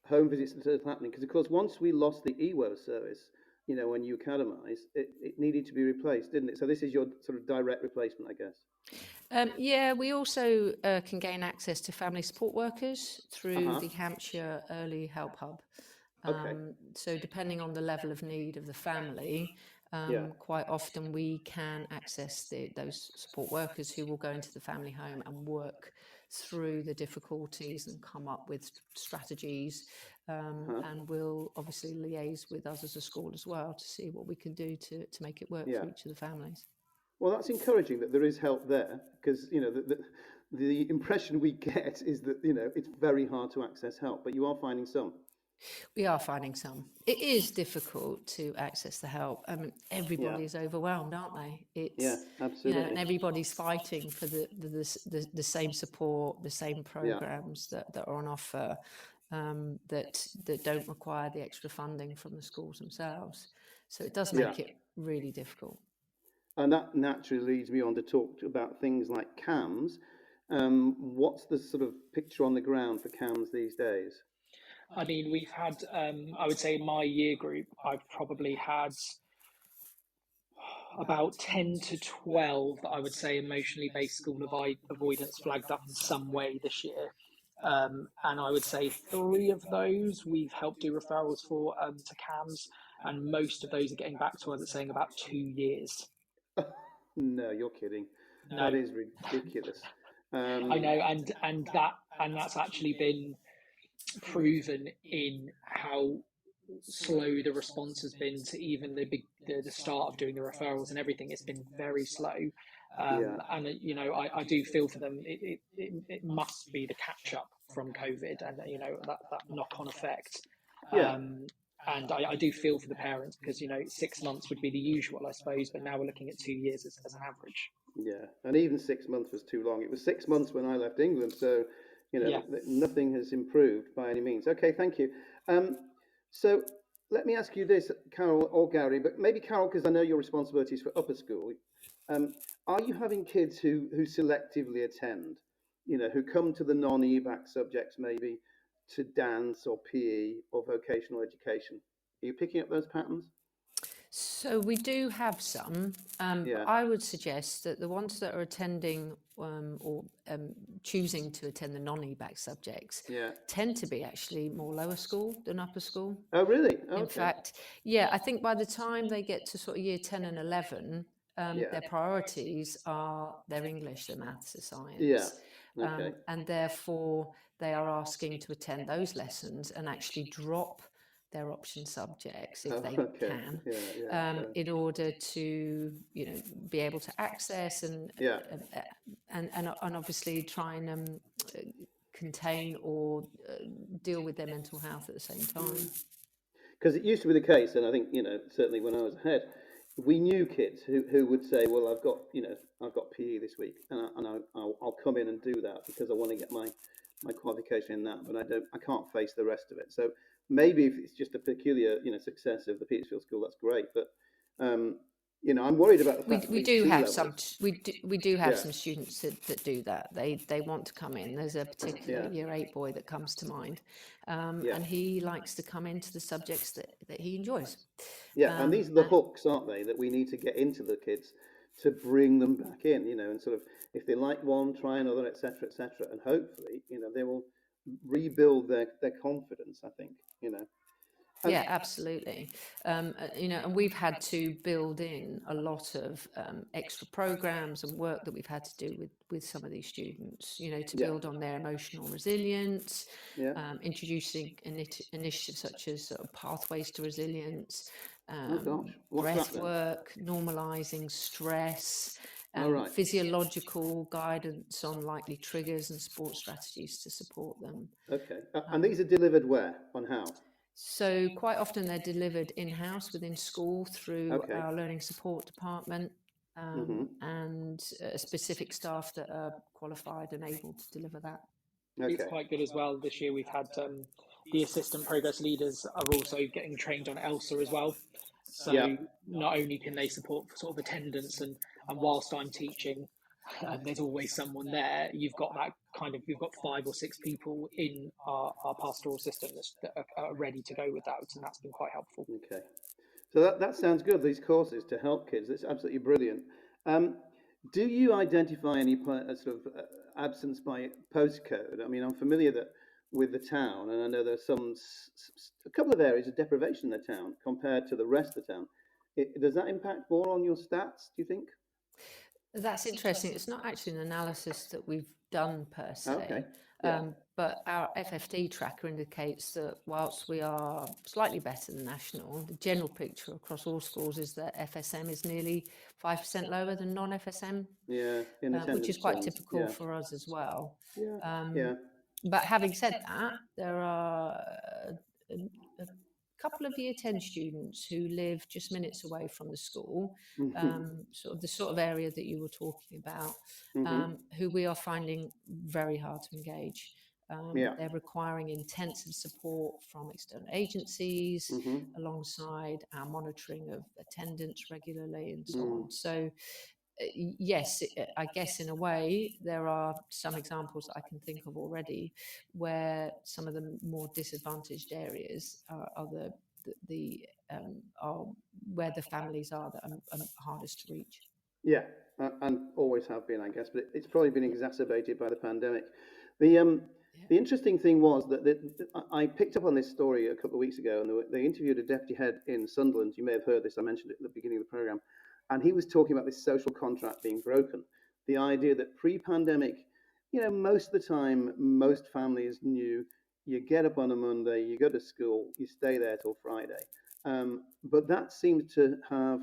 home visits are happening because, of course, once we lost the EWO service, when you academize, it needed to be replaced, didn't it? So this is your sort of direct replacement, I guess. Yeah, we also can gain access to family support workers through the Hampshire Early Help Hub. So depending on the level of need of the family, quite often we can access those support workers who will go into the family home and work through the difficulties and come up with strategies, and we'll obviously liaise with us as a school as well to see what we can do to make it work for each of the families. Well, that's encouraging that there is help there, because the impression we get is that it's very hard to access help, but you are finding some. We are finding some. It is difficult to access the help. I mean, everybody is overwhelmed, aren't they? Absolutely. And everybody's fighting for the same support, the same programs that are on offer, that don't require the extra funding from the schools themselves. So it does make it really difficult. And that naturally leads me on to talk about things like CAMS. What's the sort of picture on the ground for CAMS these days? I mean, we've had, I would say in my year group, I've probably had about 10 to 12, I would say, emotionally based school avoidance flagged up in some way this year. And I would say 3 of those we've helped do referrals for to CAMS, and most of those are getting back to us at saying about 2 years. No, you're kidding. No. That is ridiculous. I know, and that's actually been proven in how slow the response has been to even the start of doing the referrals and everything. It's been very slow, and I do feel for them. It must be the catch up from COVID and that knock-on effect. And I do feel for the parents, because 6 months would be the usual, I suppose, but now we're looking at 2 years as an average. Yeah, and even 6 months was too long. It was 6 months when I left England, so nothing has improved by any means. Okay, thank you. So let me ask you this, Carol or Gary, but maybe Carol, because I know your responsibilities for upper school. Are you having kids who selectively attend, who come to the non-EBAC subjects maybe to dance or PE or vocational education? Are you picking up those patterns? So we do have some. I would suggest that the ones that are attending or choosing to attend the non-EBAC subjects tend to be actually more lower school than upper school. Oh, really? In fact, I think by the time they get to sort of year 10 and 11, their priorities are their English, their maths, their science. And therefore they are asking to attend those lessons and actually drop their option subjects if they can, in order to be able to access and obviously try and contain or deal with their mental health at the same time. Because it used to be the case, and I think certainly when I was ahead, we knew kids who would say, well, I've got PE this week, and I'll come in and do that because I want to get my qualification in that, but I can't face the rest of it. So maybe if it's just a peculiar success of the Petersfield School, that's great. But I'm worried about the fact we do have some students that do that. They want to come in. There's a particular year 8 boy that comes to mind, and he likes to come into the subjects that he enjoys. And these are the hooks, aren't they, that we need to get into the kids to bring them back in, and sort of, if they like one, try another, etc., and hopefully they will rebuild their confidence, I think. Yeah, absolutely. And we've had to build in a lot of extra programs and work that we've had to do with some of these students, to build on their emotional resilience, introducing initiatives such as pathways to resilience, breath work, normalizing stress, physiological guidance on likely triggers and support strategies to support them. Okay. And these are delivered where? On how? So quite often they're delivered in-house within school through our learning support department, and specific staff that are qualified and able to deliver that. It's quite good as well. This year we've had the assistant progress leaders are also getting trained on ELSA as well. So not only can they support sort of attendance and whilst I'm teaching, there's always someone there. You've got 5 or 6 people in our pastoral system that are ready to go with that, and that's been quite helpful. Okay. So that sounds good, these courses to help kids. That's absolutely brilliant. Do you identify any sort of absence by postcode? I mean, I'm familiar with the town, and I know there's a couple of areas of deprivation in the town compared to the rest of the town. Does that impact more on your stats, do you think? That's interesting. It's not actually an analysis that we've done per se. Okay. But our FFD tracker indicates that whilst we are slightly better than national, the general picture across all schools is that FSM is nearly 5% lower than non-FSM, which is quite typical for us as well. But having said that, there are a couple of year 10 students who live just minutes away from the school, sort of area that you were talking about, who we are finding very hard to engage. They're requiring intensive support from external agencies alongside our monitoring of attendance regularly and so on. So yes, I guess in a way there are some examples I can think of already where some of the more disadvantaged areas are where the families are that are hardest to reach. Yeah, and always have been, I guess, but it's probably been exacerbated by the pandemic. The interesting thing was that I picked up on this story a couple of weeks ago, and they interviewed a deputy head in Sunderland. You may have heard this. I mentioned it at the beginning of the program. And he was talking about this social contract being broken. The idea that pre-pandemic, most of the time, most families knew you get up on a Monday, you go to school, you stay there till Friday. But that seems to have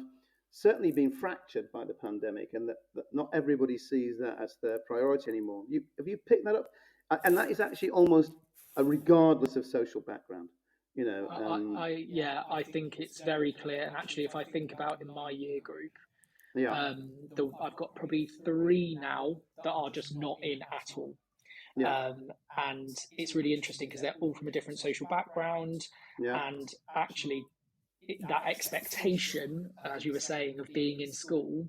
certainly been fractured by the pandemic, and that not everybody sees that as their priority anymore. Have you picked that up? And that is actually almost regardless of social background. I think it's very clear. And actually, if I think about in my year group, I've got probably 3 now that are just not in at all. And it's really interesting because they're all from a different social background. And actually, that expectation, as you were saying, of being in school,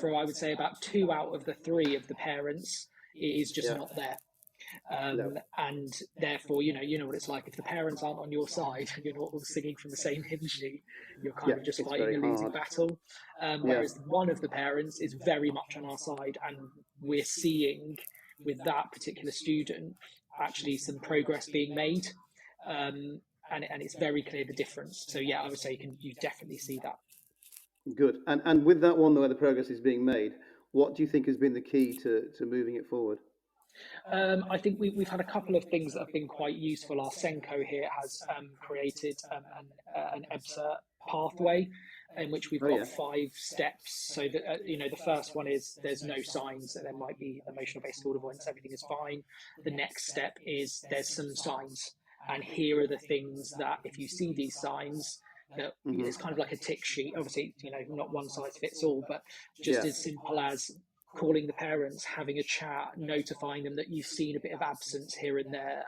for I would say about 2 out of the 3 of the parents, it is just not there. And therefore, you know what it's like. If the parents aren't on your side, you're not all singing from the same hymn sheet, you're kind of just fighting a losing battle. Whereas one of the parents is very much on our side, and we're seeing with that particular student actually some progress being made, and it's very clear the difference. So I would say you definitely see that. Good. And with that one where the progress is being made, what do you think has been the key to moving it forward? I think we've had a couple of things that have been quite useful. Our SENCO here has created an EBSA pathway in which we've got 5 steps. So that the first one is there's no signs that there might be emotional based school avoidance, everything is fine. The next step is there's some signs, and here are the things that if you see these signs, that it's kind of like a tick sheet. Obviously, not one size fits all, but just as simple as calling the parents, having a chat, notifying them that you've seen a bit of absence here and there.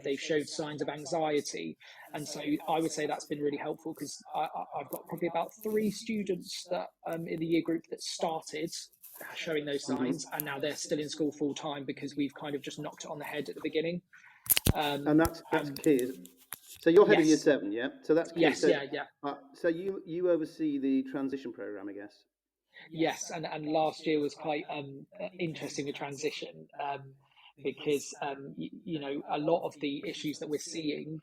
They've showed signs of anxiety. And so I would say that's been really helpful, because I've got probably about 3 students that in the year group that started showing those signs, and now they're still in school full time because we've kind of just knocked it on the head at the beginning. And that's key, isn't it? So you're head of year 7, yeah? So that's key. Yes, so, yeah. So you oversee the transition program, I guess? Yes, and last year was quite interesting, the transition, because a lot of the issues that we're seeing,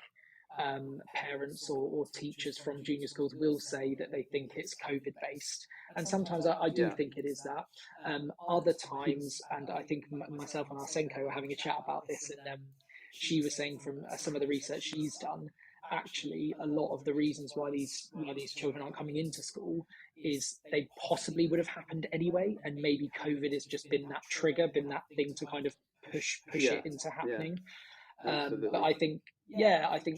parents or teachers from junior schools will say that they think it's COVID based, and sometimes I do think it is that. Other times, and I think myself and our SENCO were having a chat about this, and she was saying from some of the research she's done, actually a lot of the reasons why these children aren't coming into school is they possibly would have happened anyway, and maybe COVID has just been that trigger, been that thing to kind of push it into happening. But I think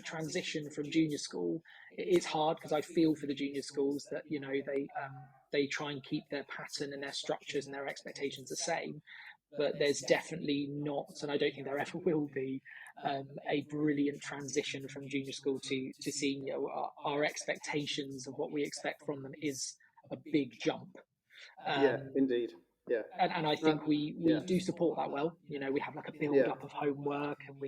transition from junior school, it's hard, because I feel for the junior schools that they try and keep their pattern and their structures and their expectations the same, but there's definitely not, and I don't think there ever will be, a brilliant transition from junior school to senior. Our expectations of what we expect from them is a big jump. Indeed. Yeah. And I think we do support that well. We have like a build up of homework, and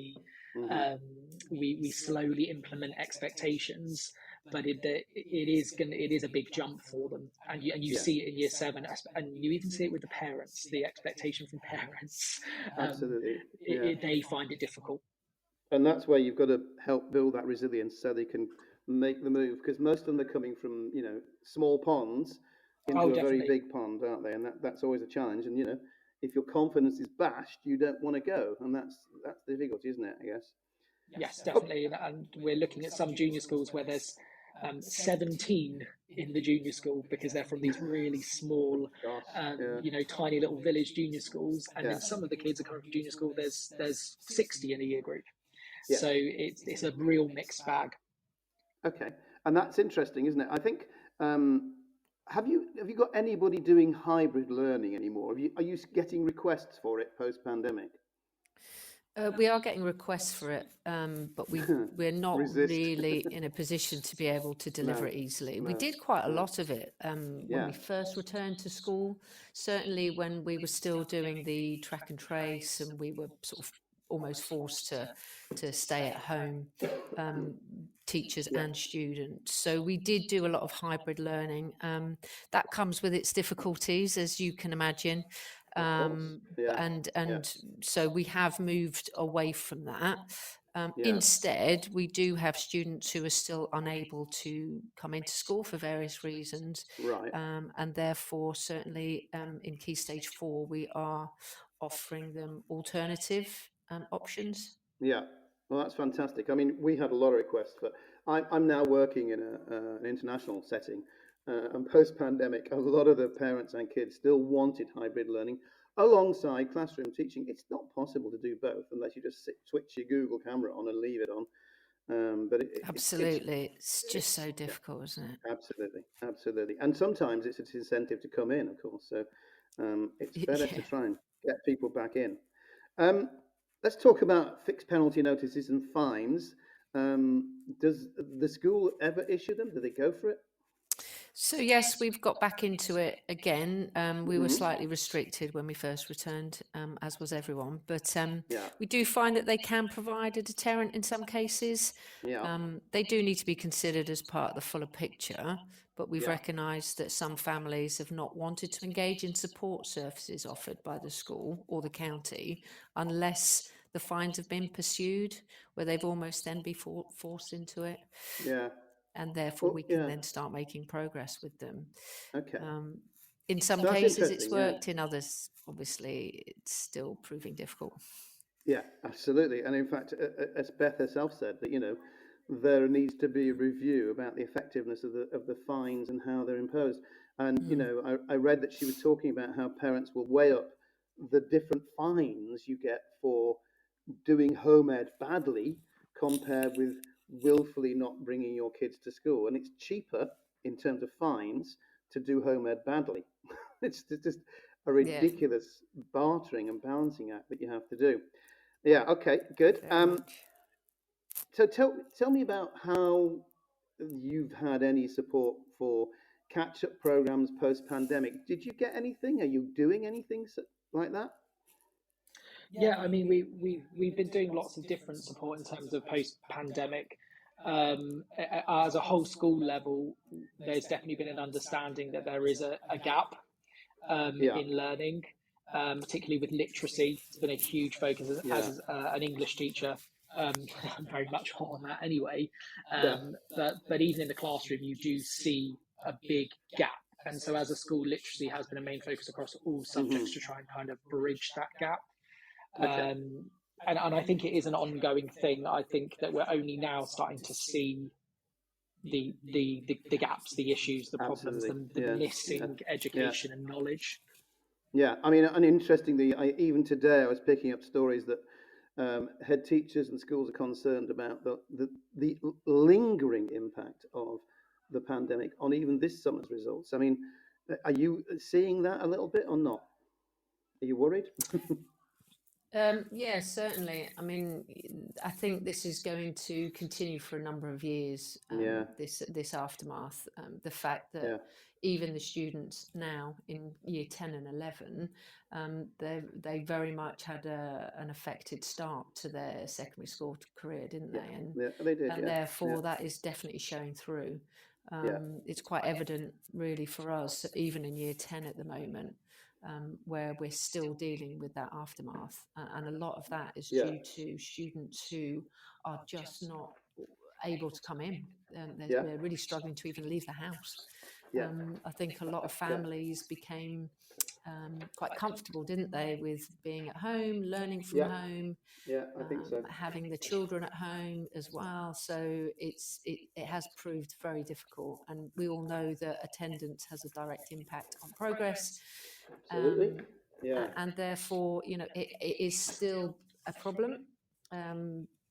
we slowly implement expectations. it is a big jump for them, and you see it in year 7, and you even see it with the parents, the expectation from parents. Absolutely, they find it difficult, and that's where you've got to help build that resilience so they can make the move, because most of them are coming from small ponds into a very big pond, aren't they? And that's always a challenge. And if your confidence is bashed, you don't want to go, and that's the difficulty, isn't it? I guess. Yes, definitely. And we're looking at some junior schools where there's 17 in the junior school, because they're from these really small, tiny little village junior schools. And then some of the kids are coming from junior school. There's 60 in a year group. Yeah. So it's a real mixed bag. Okay, and that's interesting, isn't it? I think. Have you got anybody doing hybrid learning anymore? Are you getting requests for it post-pandemic? We are getting requests for it, but we're not really in a position to be able to deliver it easily. We did quite a lot of it when we first returned to school. Certainly when we were still doing the track and trace, and we were sort of almost forced to stay at home, teachers and students. So we did do a lot of hybrid learning. That comes with its difficulties, as you can imagine. So we have moved away from that. Instead, we do have students who are still unable to come into school for various reasons. Right. And therefore, certainly in Key Stage 4, we are offering them alternative options. Yeah, well, that's fantastic. I mean, we had a lot of requests, but I'm now working in an international setting, and post-pandemic, a lot of the parents and kids still wanted hybrid learning alongside classroom teaching. It's not possible to do both unless you just switch your Google camera on and leave it on. But absolutely, it's just so difficult, isn't it? Absolutely. And sometimes it's an incentive to come in, of course. So it's better to try and get people back in. Let's talk about fixed penalty notices and fines. Does the school ever issue them? Do they go for it? So yes, we've got back into it again. We were slightly restricted when we first returned, as was everyone. But we do find that they can provide a deterrent in some cases. They do need to be considered as part of the fuller picture. But we've recognised that some families have not wanted to engage in support services offered by the school or the county unless the fines have been pursued, where they've almost then been forced into it. Yeah. And therefore we can then start making progress with them. Okay. In some cases it's worked, in others, obviously, it's still proving difficult. Yeah, absolutely. And in fact, as Beth herself said, that, there needs to be a review about the effectiveness of the fines and how they're imposed. And, I read that she was talking about how parents will weigh up the different fines you get for doing home ed badly compared with willfully not bringing your kids to school. And it's cheaper in terms of fines to do home ed badly. It's just a ridiculous bartering and balancing act that you have to do. Yeah, okay, good. So tell me about how you've had any support for catch-up programs post-pandemic. Did you get anything? Are you doing anything like that? Yeah, I mean, we've been doing lots of different support in terms of post-pandemic. As a whole school level, there's definitely been an understanding that there is a gap in learning, particularly with literacy. It's been a huge focus as an English teacher. I'm very much hot on that anyway. But even in the classroom, you do see a big gap. And so as a school, literacy has been a main focus across all subjects to try and kind of bridge that gap. Okay. And I think it is an ongoing thing. I think that we're only now starting to see the gaps, the issues, the problems, the missing education and knowledge. Yeah, I mean, and interestingly, even today I was picking up stories that head teachers and schools are concerned about the lingering impact of the pandemic on even this summer's results. I mean, are you seeing that a little bit or not? Are you worried? Yeah, certainly. I mean, I think this is going to continue for a number of years. This aftermath, the fact that even the students now in year 10 and 11, they very much had an affected start to their secondary school career, didn't they? And they did, and therefore that is definitely showing through. It's quite evident, really, for us, even in year 10 at the moment. Where we're still dealing with that aftermath. And a lot of that is due to students who are just not able to come in. They're really struggling to even leave the house. I think a lot of families became quite comfortable, didn't they, with being at home, learning from home, I think so. having the children at home as well. So it has proved very difficult. And we all know that attendance has a direct impact on progress. Absolutely. And therefore, it is still a problem.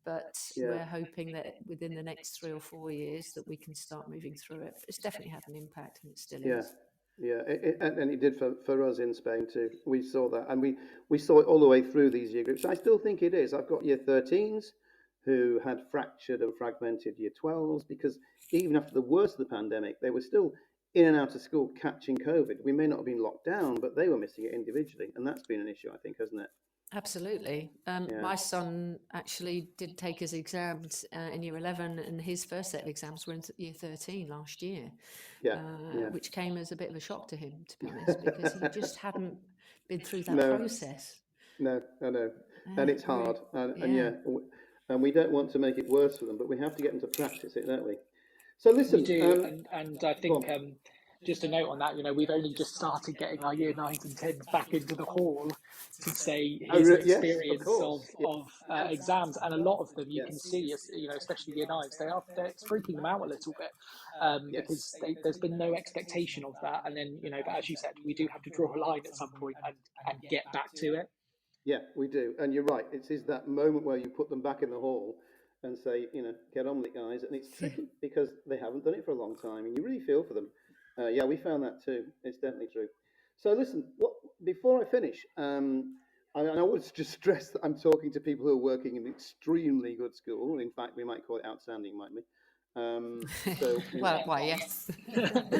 But we're hoping that within the next 3 or 4 years that we can start moving through it. It's definitely had an impact, and it still is. And it did for us in Spain too. We saw that, and we saw it all the way through these year groups. I still think it is. I've got year 13s who had fractured and fragmented year 12s, because even after the worst of the pandemic, they were still in and out of school catching COVID. We may not have been locked down, but they were missing it individually, and that's been an issue, I think, hasn't it? Absolutely. My son actually did take his exams in year 11, and his first set of exams were in year 13 last year, which came as a bit of a shock to him, to be honest, because he just hadn't been through that process. No, I know. And it's hard. And we don't want to make it worse for them, but we have to get them to practice it, don't we? So listen. We do, and I think just a note on that, we've only just started getting our year 9s and 10s back into the hall to say his experience of exams, and a lot of them you can see, especially year 9s, they're freaking them out a little bit because there's been no expectation of that, and then but as you said, we do have to draw a line at some point and get back to it. Yeah, we do, and you're right. It is that moment where you put them back in the hall and say, get on with it, guys, and it's tricky because they haven't done it for a long time, and you really feel for them. We found that too. It's definitely true. So listen, before I finish, and I would just stress that I'm talking to people who are working in an extremely good school. In fact, we might call it outstanding, might we? Why, yes.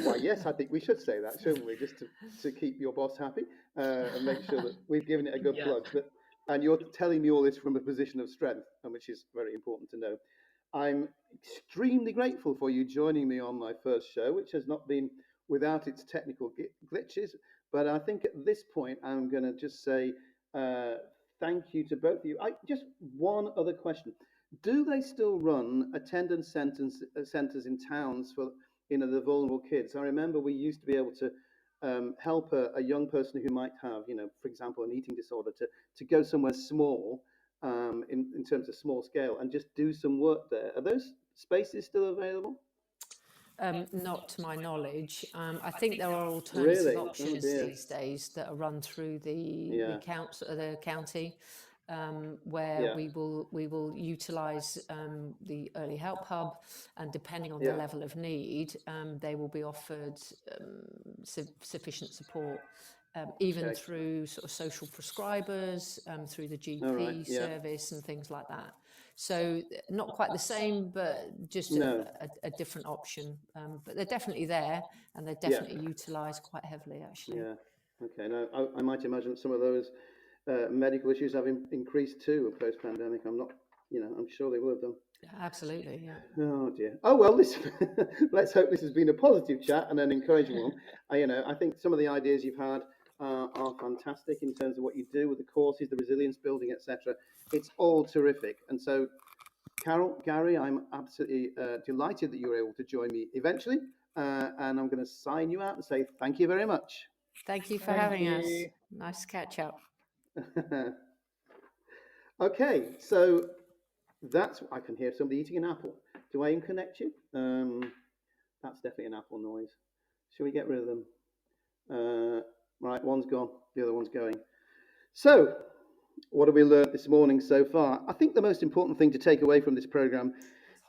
Why, yes, I think we should say that, shouldn't we? Just to keep your boss happy and make sure that we've given it a good plug. And you're telling me all this from a position of strength, which is very important to know. I'm extremely grateful for you joining me on my first show, which has not been without its technical glitches. But I think at this point, I'm going to just say thank you to both of you. Just one other question. Do they still run attendance centres in towns for the vulnerable kids? I remember we used to be able to help a young person who might have, for example, an eating disorder to go somewhere small, in terms of small scale, and just do some work there. Are those spaces still available? Not to my knowledge. I think there are alternative options these days that are run through the county, where we will utilise the early help hub, and depending on the level of need, they will be offered sufficient support. Even through sort of social prescribers, through the GP service and things like that. So not quite the same, but just a different option. But they're definitely there, and they're definitely utilised quite heavily, actually. Yeah. Okay. Now, I might imagine that some of those medical issues have increased too post-pandemic. I'm sure they will have done. Absolutely, yeah. Oh dear. Oh well, listen. Let's hope this has been a positive chat and an encouraging one. I think some of the ideas you've had are fantastic in terms of what you do with the courses, the resilience building, etc. It's all terrific. And so, Carol, Gary, I'm absolutely delighted that you were able to join me eventually. And I'm going to sign you out and say thank you very much. Thank you for having us. Nice to catch up. Okay, so I can hear somebody eating an apple. Do I connect you? That's definitely an apple noise. Shall we get rid of them? Right, one's gone, the other one's going. So, what have we learned this morning so far? I think the most important thing to take away from this program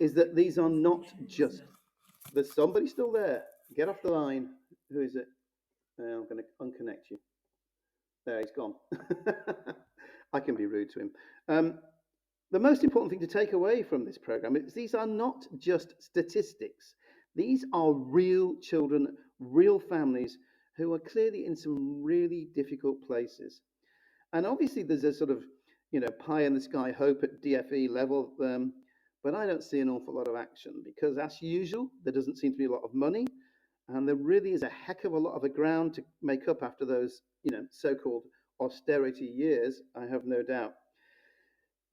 is that these are not just, there's somebody still there. Get off the line. Who is it? I'm going to unconnect you. There, he's gone. I can be rude to him. The most important thing to take away from this program is these are not just statistics. These are real children, real families who are clearly in some really difficult places. And obviously there's a sort of, pie in the sky hope at DFE level, but I don't see an awful lot of action because, as usual, there doesn't seem to be a lot of money, and there really is a heck of a lot of the ground to make up after those, so-called austerity years, I have no doubt.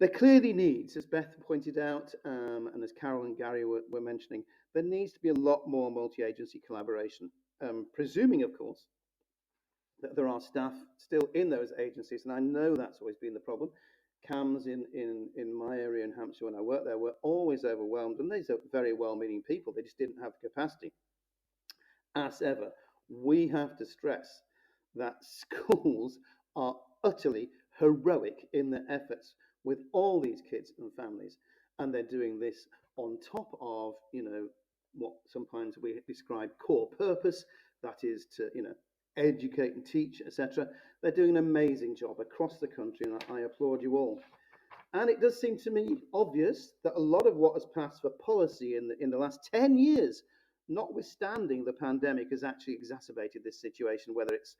There clearly needs, as Beth pointed out, and as Carol and Gary were mentioning, there needs to be a lot more multi-agency collaboration, presuming, of course, that there are staff still in those agencies, and I know that's always been the problem. CAMS in my area in Hampshire, when I worked there, were always overwhelmed, and these are very well-meaning people. They just didn't have the capacity. As ever, we have to stress that schools are utterly heroic in their efforts with all these kids and families, and they're doing this on top of, what sometimes we describe core purpose, that is to, educate and teach, etc. They're doing an amazing job across the country, and I applaud you all. And it does seem to me obvious that a lot of what has passed for policy in the last 10 years, notwithstanding the pandemic, has actually exacerbated this situation, whether it's,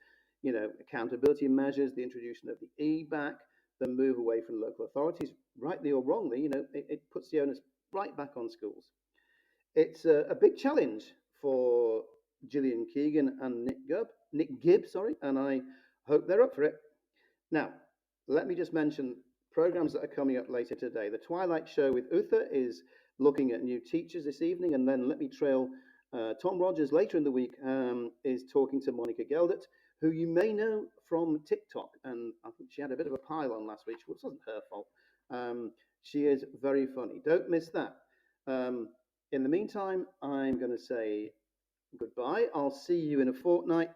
accountability measures, the introduction of the EBAC, the move away from local authorities, rightly or wrongly, it puts the onus right back on schools. It's a big challenge for Gillian Keegan and Nick Gibb, and I hope they're up for it. Now, let me just mention programs that are coming up later today. The Twilight Show with Uther is looking at new teachers this evening, and then Let Me Trail Tom Rogers later in the week is talking to Monica Geldert, who you may know from TikTok, and I think she had a bit of a pile on last week, which wasn't her fault. She is very funny. Don't miss that. In the meantime, I'm going to say goodbye. I'll see you in a fortnight.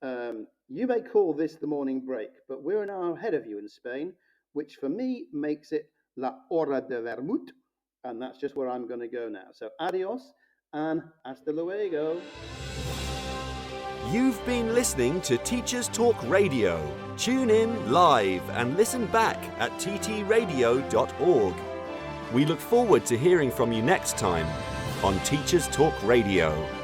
You may call this the morning break, but we're an hour ahead of you in Spain, which for me makes it La Hora de Vermut, and that's just where I'm going to go now. So adios and hasta luego. You've been listening to Teachers Talk Radio. Tune in live and listen back at ttradio.org. We look forward to hearing from you next time on Teachers Talk Radio.